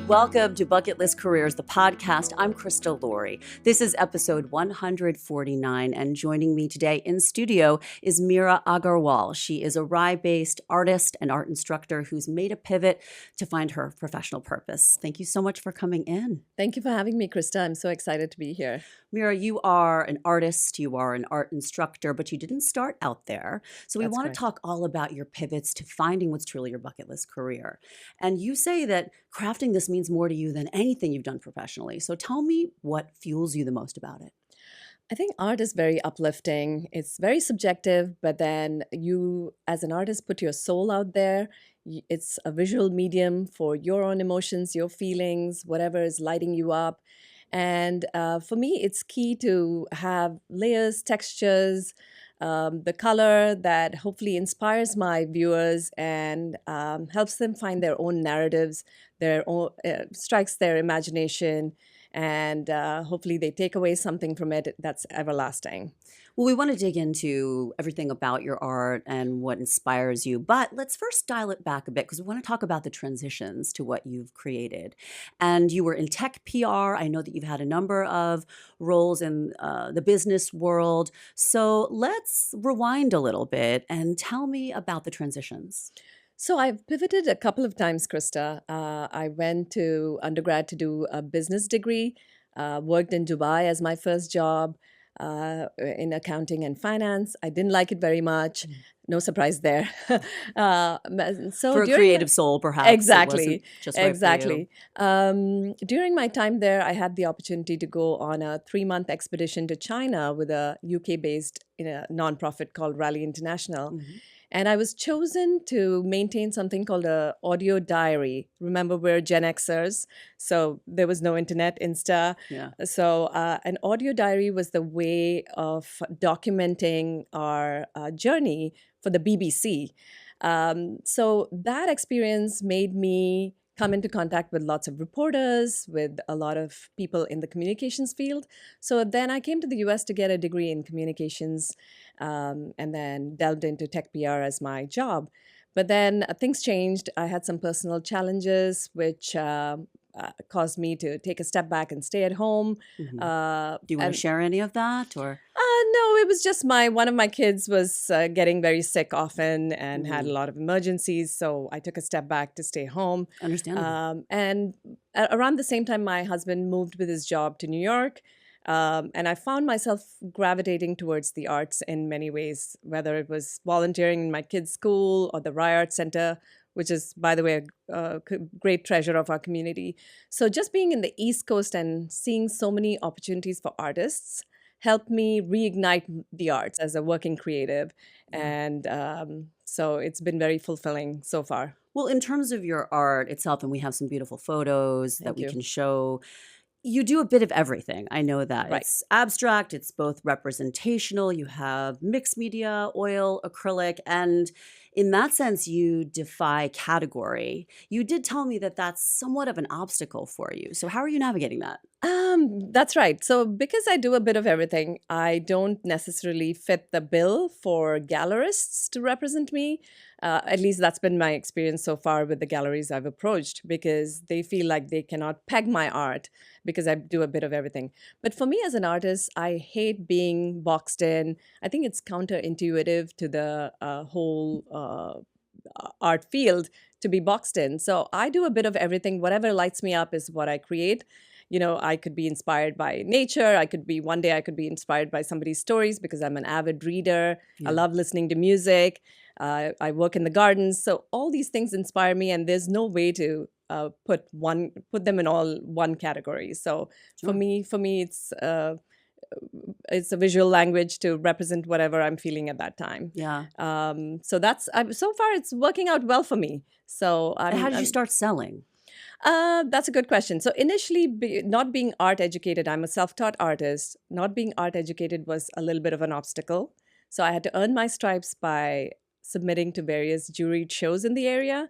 Welcome to Bucket List Careers, the podcast. I'm Krista Laurie. This is episode 149, and joining me today in studio is Meera Agarwal. She is a Rye-based artist and art instructor who's made a pivot to find her professional purpose. Thank you so much for coming in. Thank you for having me, Krista. I'm so excited to be here. Meera, you are an artist, you are an art instructor, but you didn't start out there. So we That's want correct. to talk all about your pivots to finding what's truly your bucket list career. And you say that crafting this means more to you than anything you've done professionally. So tell me what fuels you the most about it. I think art is very uplifting. It's very subjective, but then you, as an artist, put your soul out there. It's a visual medium for your own emotions, your feelings, whatever is lighting you up. And for me, it's key to have layers, textures, the color that hopefully inspires my viewers and helps them find their own narratives, their own strikes their imagination, and hopefully they take away something from it that's everlasting. Well, we want to dig into everything about your art and what inspires you, but let's first dial it back a bit because we want to talk about the transitions to what you've created. And you were in tech PR. I know that you've had a number of roles in the business world. So let's rewind a little bit and tell me about the transitions. So I've pivoted a couple of times, Krista. I went to undergrad to do a business degree, worked in Dubai as my first job in accounting and finance. I didn't like it very much. No surprise there. So For a creative soul, perhaps. Exactly. It wasn't just right Exactly. During my time there, I had the opportunity to go on a 3-month expedition to China with a UK-based nonprofit called Rally International. for you. And I was chosen to maintain something called a audio diary. Remember, we're Gen Xers, so there was no internet, Insta. Yeah. So an audio diary was the way of documenting our journey for the BBC. So that experience made me come into contact with lots of reporters, with a lot of people in the communications field. So then I came to the US to get a degree in communications and then delved into tech PR as my job. But then things changed. I had some personal challenges, which caused me to take a step back and stay at home. Do you want to share any of that, or? No, it was just one of my kids was getting very sick often and had a lot of emergencies. So I took a step back to stay home. Understandable. And around the same time, my husband moved with his job to New York. And I found myself gravitating towards the arts in many ways, whether it was volunteering in my kids' school or the Rye Art Center, which is, by the way, a great treasure of our community. So just being in the East Coast and seeing so many opportunities for artists helped me reignite the arts as a working creative. And so it's been very fulfilling so far. Well, in terms of your art itself, and we have some beautiful photos that Thank we you. can show, you do a bit of everything. I know that. Right. It's abstract, it's both representational, you have mixed media, oil, acrylic, and in that sense, you defy category. You did tell me that that's somewhat of an obstacle for you. So how are you navigating that? That's right. So because I do a bit of everything, I don't necessarily fit the bill for gallerists to represent me. At least that's been my experience so far with the galleries I've approached, because they feel like they cannot peg my art because I do a bit of everything. But for me as an artist, I hate being boxed in. I think it's counterintuitive to the whole art field to be boxed in. So I do a bit of everything. Whatever lights me up is what I create. I could be inspired by nature. One day I could be inspired by somebody's stories because I'm an avid reader. Yeah. I love listening to music. I work in the gardens. So all these things inspire me, and there's no way to put them in all one category. So Sure. for me, it's a visual language to represent whatever I'm feeling at that time. Yeah. So so far it's working out well for me. So How did you start selling? That's a good question. So initially, not being art educated, I'm a self-taught artist. Not being art educated was a little bit of an obstacle. So I had to earn my stripes by submitting to various juried shows in the area.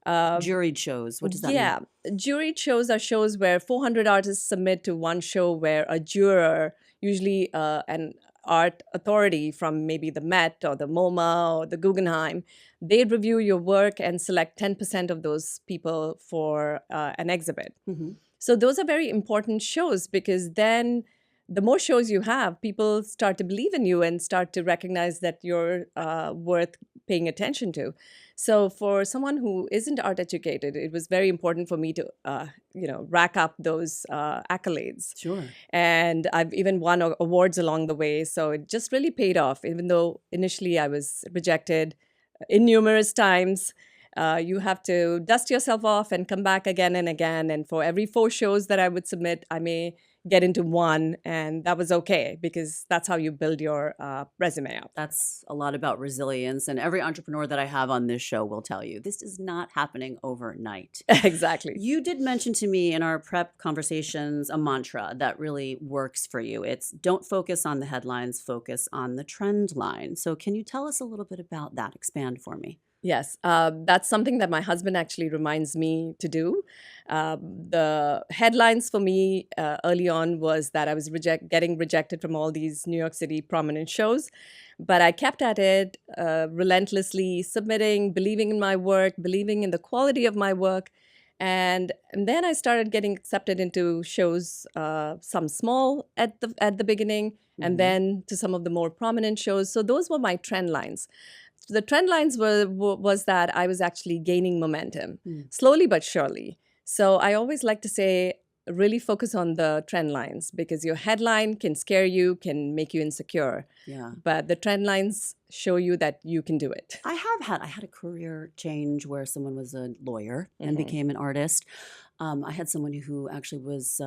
Juried shows. What does that mean? Yeah, juried shows are shows where 400 artists submit to one show where a juror, usually an art authority from maybe the Met or the MoMA or the Guggenheim, they'd review your work and select 10% of those people for an exhibit. Hmm. So those are very important shows, because then the more shows you have, people start to believe in you and start to recognize that you're worth paying attention to. So for someone who isn't art educated, it was very important for me to, rack up those accolades. Sure. And I've even won awards along the way. So it just really paid off, even though initially I was rejected in numerous times. You have to dust yourself off and come back again and again. And for every 4 shows that I would submit, I may get into one, and that was okay, because that's how you build your resume up. That's a lot about resilience. And every entrepreneur that I have on this show will tell you this is not happening overnight. Exactly. You did mention to me in our prep conversations a mantra that really works for you. It's don't focus on the headlines, focus on the trend line. So, can you tell us a little bit about that? Expand for me. Yes, that's something that my husband actually reminds me to do. The headlines for me early on was that I was getting rejected from all these New York City prominent shows, but I kept at it, relentlessly submitting, believing in my work, believing in the quality of my work. And then I started getting accepted into shows, some small at the beginning, and Hmm. then to some of the more prominent shows. So those were my trend lines. The trend lines was that I was actually gaining momentum, Mm. slowly but surely. So I always like to say, really focus on the trend lines, because your headline can scare you, can make you insecure, Yeah. but the trend lines show you that you can do it. I had a career change where someone was a lawyer and Hmm. became an artist. I had someone who actually was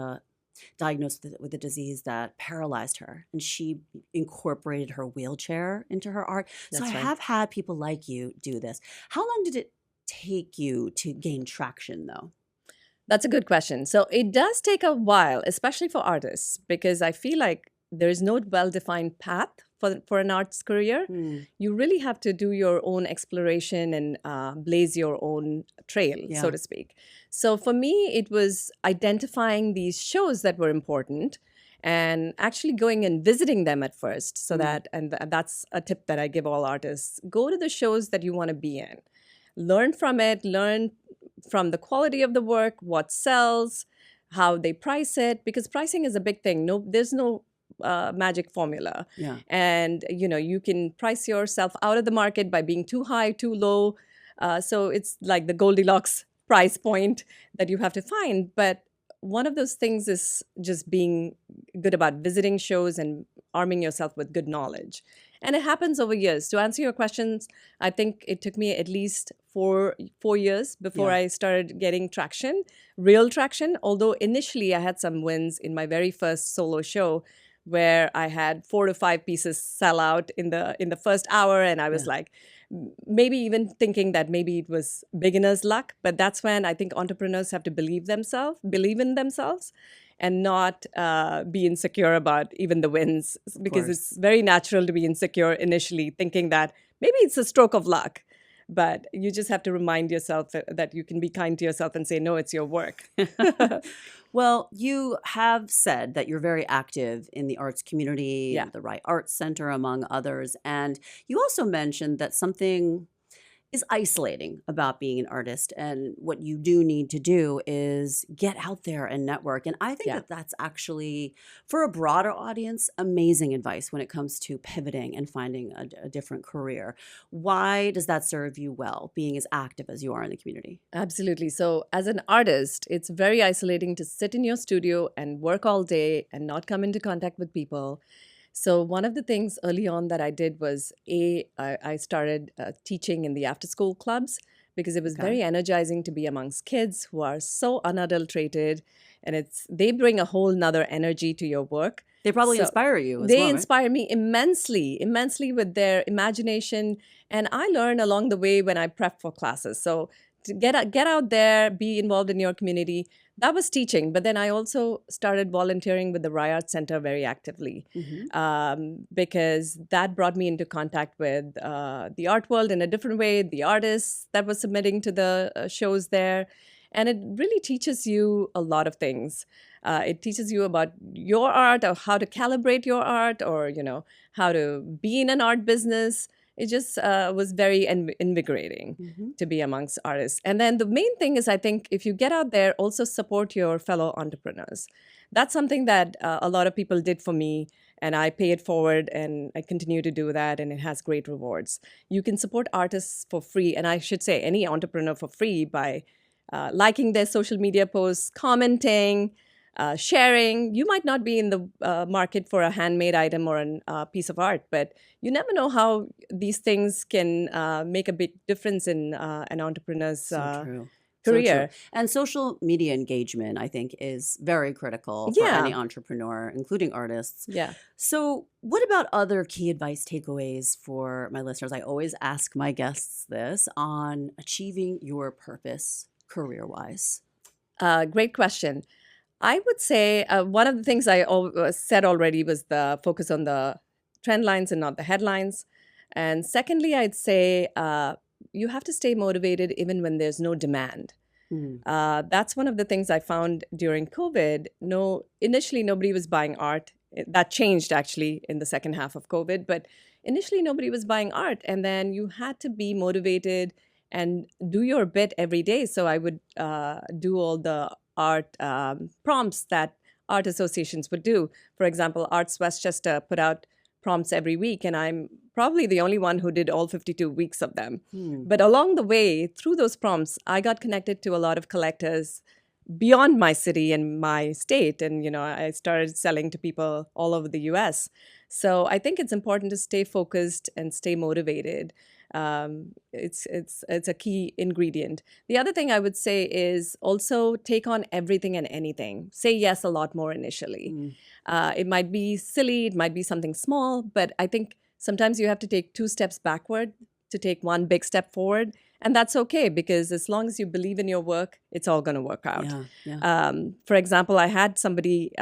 diagnosed with a disease that paralyzed her, and she incorporated her wheelchair into her art. So I That's right. have had people like you do this. How long did it take you to gain traction, though? That's a good question. So it does take a while, especially for artists, because I feel like there is no well-defined path for an arts career. Hmm. You really have to do your own exploration and blaze your own trail, so Yeah. to speak. So for me, it was identifying these shows that were important and actually going and visiting them at first. So Mm. that, that's a tip that I give all artists: go to the shows that you want to be in, learn from it, learn from the quality of the work, what sells, how they price it, because pricing is a big thing. No, there's no magic formula. Yeah. And you can price yourself out of the market by being too high, too low. So it's like the Goldilocks price point that you have to find. But one of those things is just being good about visiting shows and arming yourself with good knowledge. And it happens over years. To answer your questions, I think it took me at least four years before Yeah. I started getting traction, real traction. Although initially I had some wins in my very first solo show, where I had 4 to 5 pieces sell out in the first hour, and I was Yeah. like, maybe even thinking that maybe it was beginner's luck. But that's when I think entrepreneurs have to believe in themselves, and not be insecure about even the wins, Of because it's course. very natural to be insecure initially, thinking that maybe it's a stroke of luck. But you just have to remind yourself that you can be kind to yourself and say, no, it's your work. Well, you have said that you're very active in the arts community, Yeah. the Right Arts Center, among others. And you also mentioned that something is isolating about being an artist. And what you do need to do is get out there and network. And I think Yeah. that that's actually, for a broader audience, amazing advice when it comes to pivoting and finding a different career. Why does that serve you well, being as active as you are in the community? Absolutely. So, as an artist, it's very isolating to sit in your studio and work all day and not come into contact with people. So, one of the things early on that I did was I started teaching in the after school clubs, because it was Okay. very energizing to be amongst kids who are so unadulterated, and they bring a whole nother energy to your work. They probably So, inspire you as they well, right? inspire me immensely, immensely with their imagination. And I learn along the way when I prep for classes. So to get out there, be involved in your community, that was teaching. But then I also started volunteering with the Rye Arts Center very actively, Hmm. because that brought me into contact with the art world in a different way, the artists that were submitting to the shows there. And it really teaches you a lot of things. It teaches you about your art, or how to calibrate your art, or how to be in an art business. It just was very invigorating Mhm. to be amongst artists. And then the main thing is, I think, if you get out there, also support your fellow entrepreneurs. That's something that a lot of people did for me, and I pay it forward, and I continue to do that, and it has great rewards. You can support artists for free, and I should say any entrepreneur for free, by liking their social media posts, commenting, sharing. You might not be in the market for a handmade item or a piece of art, but you never know how these things can make a big difference in an entrepreneur's So true. So true. career. And social media engagement, I think, is very critical for any Yeah, entrepreneur, including artists. yeah. So, what about other key advice takeaways for my listeners? I always ask my guests this on achieving your purpose career wise. Great question. I would say one of the things I said already was the focus on the trend lines and not the headlines. And secondly, I'd say you have to stay motivated even when there's no demand. That's one of the things I found during COVID. No, initially nobody was buying art. That changed actually in the second half of COVID, but initially nobody was buying art, and then you had to be motivated and do your bit every day. So I would do all the art prompts that art associations would do. For example, Arts Westchester put out prompts every week, and I'm probably the only one who did all 52 weeks of them. Hmm. But along the way, through those prompts, I got connected to a lot of collectors beyond my city and my state. And, I started selling to people all over the US. So I think it's important to stay focused and stay motivated. It's a key ingredient. The other thing I would say is also take on everything and anything. Say yes a lot more initially. Mm. It might be silly, it might be something small, but I think sometimes you have to take 2 steps backward to take 1 big step forward. And that's okay, because as long as you believe in your work, it's all going to work out. Yeah, yeah. For example, I had somebody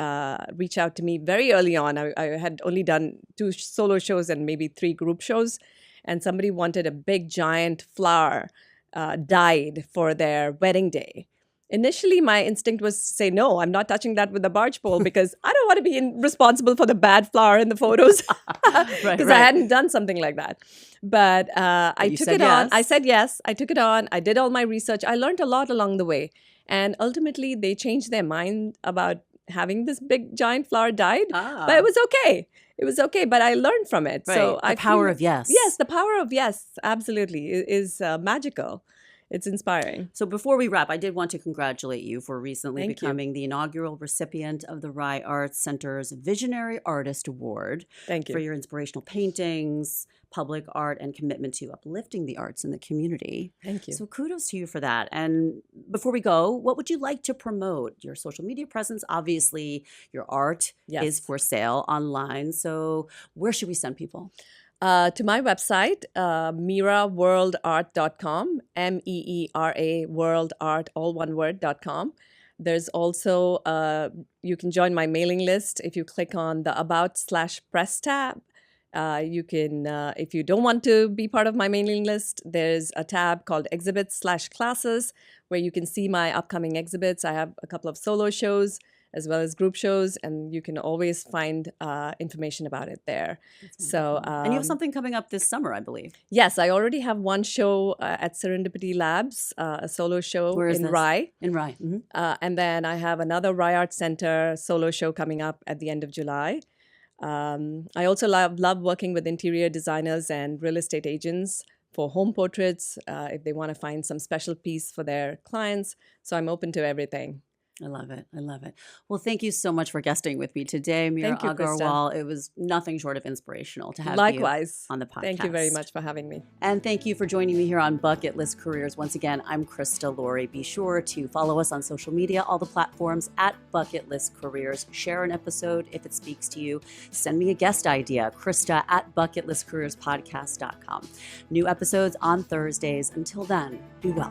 reach out to me very early on. I had only done 2 solo shows and maybe 3 group shows. And somebody wanted a big giant flower dyed for their wedding day. Initially, my instinct was to say, no, I'm not touching that with a barge pole, because I don't want to be responsible for the bad flower in the photos, because Right, I right. hadn't done something like that. But I you took said it on. yes. I said yes. I took it on. I did all my research. I learned a lot along the way. And ultimately, they changed their mind about having this big giant flower dyed. But it was okay. It was okay. But I learned from it. Right. So The I power feel, of yes. yes, the power of yes, absolutely, is magical. It's inspiring. So before we wrap, I did want to congratulate you for recently Thank you. becoming the inaugural recipient of the Rye Arts Center's Visionary Artist Award Thank for you. your inspirational paintings, public art, and commitment to uplifting the arts in the community. Thank you. So kudos to you for that. And before we go, what would you like to promote? Your social media presence, obviously, your art Yes. is for sale online. So where should we send people? To my website, meeraworldart.com, MEERA worldart, all one word.com. There's also, you can join my mailing list if you click on the About/Press tab. You can, if you don't want to be part of my mailing list, there's a tab called Exhibits/Classes, where you can see my upcoming exhibits. I have a couple of solo shows as well as group shows, and you can always find information about it there. So, and you have something coming up this summer, I believe. yes, I already have 1 show at Serendipity Labs, a solo show Where is in this? Rye. In Rye. Mhm. And then I have another Rye Arts Center solo show coming up at the end of July. I also love working with interior designers and real estate agents for home portraits, if they want to find some special piece for their clients. So I'm open to everything. I love it. I love it. Well, thank you so much for guesting with me today, Meera Thank you, Krista. Agarwal. It was nothing short of inspirational to have Likewise. you on the podcast. Thank you very much for having me. And thank you for joining me here on Bucket List Careers. Once again, I'm Krista Laurie. Be sure to follow us on social media, all the platforms at Bucket List Careers. Share an episode if it speaks to you. Send me a guest idea, Krista at bucketlistcareerspodcast.com. New episodes on Thursdays. Until then, be well.